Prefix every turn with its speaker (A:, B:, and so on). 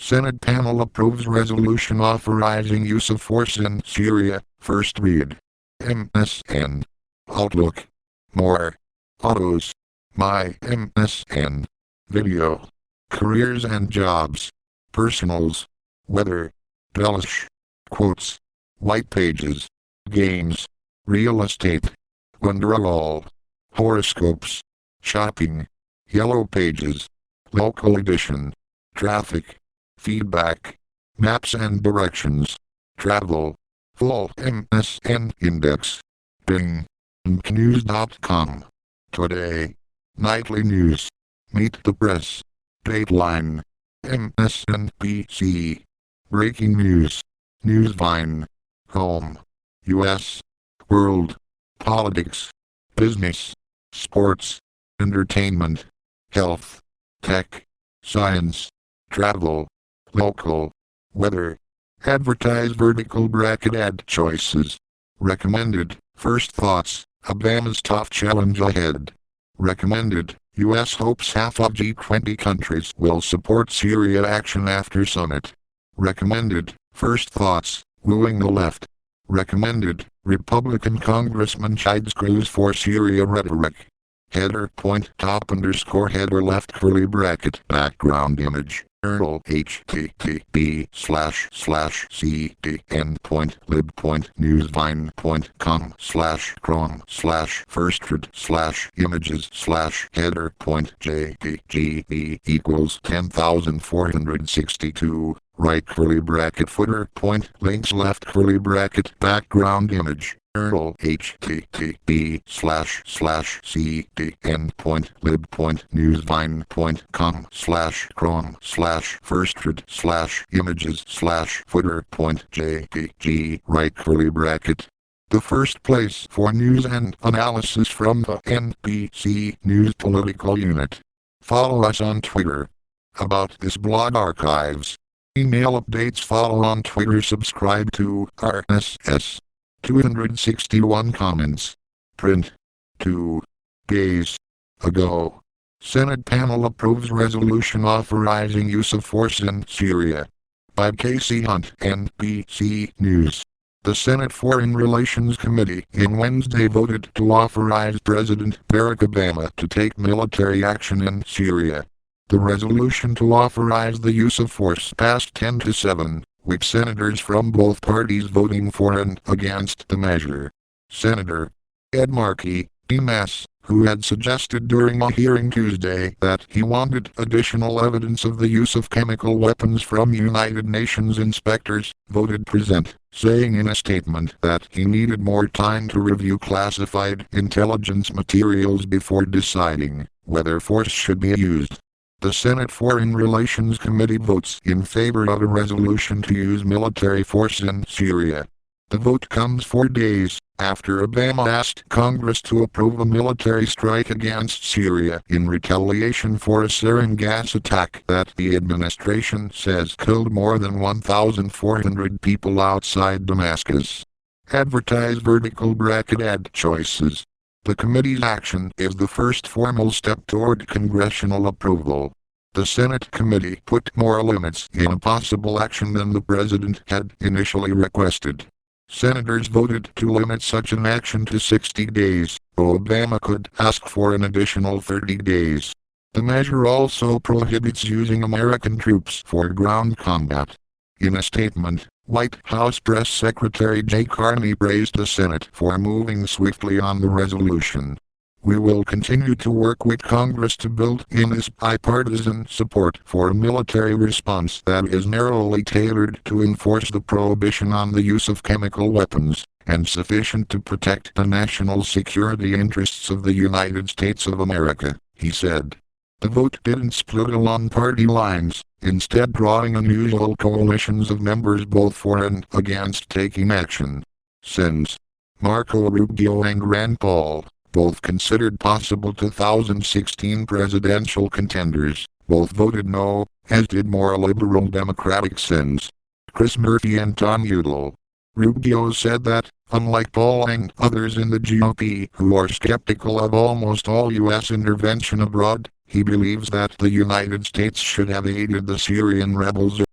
A: Senate panel approves resolution authorizing use of force in Syria. First read. MSN. Outlook. More. Autos. My MSN. Video. Careers and jobs. Personals. Weather. Bellish. Quotes. White pages. Games. Real estate. Wonderwall. Horoscopes. Shopping. Yellow pages. Local edition. Traffic. Feedback. Maps and directions. Travel. Full MSN index. Bing. News.com. Today. Nightly news. Meet the press. Dateline. MSNBC. Breaking news. Newsvine. Home. U.S. World. Politics. Business. Sports. Entertainment. Health. Tech. Science. Travel. Local. Weather. Advertise vertical bracket ad choices. Recommended. First thoughts. Obama's tough challenge ahead. Recommended. U.S. hopes half of G20 countries will support Syria action after summit. Recommended. First thoughts. Wooing the left. Recommended. Republican Congressman chides Cruz for Syria rhetoric. Header point top underscore header left curly bracket background image. URL http://cd.newsvine.com/chrome/firstred/images/header.jpg equals 10,462 right curly bracket footer point links left curly bracket background image. URL http://cdn.lib.newsvine.com/chrome/firstred/images/footer.jpg right curly bracket. The first place for news and analysis from the NBC News political unit. Follow us on Twitter. About this blog archives. Email updates follow on Twitter. Subscribe to RSS. 261 comments. Print. 2 days ago. Senate panel approves resolution authorizing use of force in Syria. By Casey Hunt, NBC News. The Senate Foreign Relations Committee in Wednesday voted to authorize President Barack Obama to take military action in Syria. The resolution to authorize the use of force passed 10-7. With senators from both parties voting for and against the measure. Senator Ed Markey, D.M.S., who had suggested during a hearing Tuesday that he wanted additional evidence of the use of chemical weapons from United Nations inspectors, voted present, saying in a statement that he needed more time to review classified intelligence materials before deciding whether force should be used. The Senate Foreign Relations Committee votes in favor of a resolution to use military force in Syria. The vote comes 4 days after Obama asked Congress to approve a military strike against Syria in retaliation for a sarin gas attack that the administration says killed more than 1,400 people outside Damascus. Advertise vertical bracket ad choices. The committee's action is the first formal step toward congressional approval. The Senate committee put more limits in a possible action than the president had initially requested. Senators voted to limit such an action to 60 days, though Obama could ask for an additional 30 days. The measure also prohibits using American troops for ground combat. In a statement, White House Press Secretary Jay Carney praised the Senate for moving swiftly on the resolution. We will continue to work with Congress to build in this bipartisan support for a military response that is narrowly tailored to enforce the prohibition on the use of chemical weapons, and sufficient to protect the national security interests of the United States of America, he said. The vote didn't split along party lines, instead drawing unusual coalitions of members both for and against taking action. Since Marco Rubio and Rand Paul, both considered possible 2016 presidential contenders, both voted no, as did more liberal Democratic sins. Chris Murphy and Tom Udall. Rubio said that, unlike Paul and others in the GOP who are skeptical of almost all U.S. intervention abroad, he believes that the United States should have aided the Syrian rebels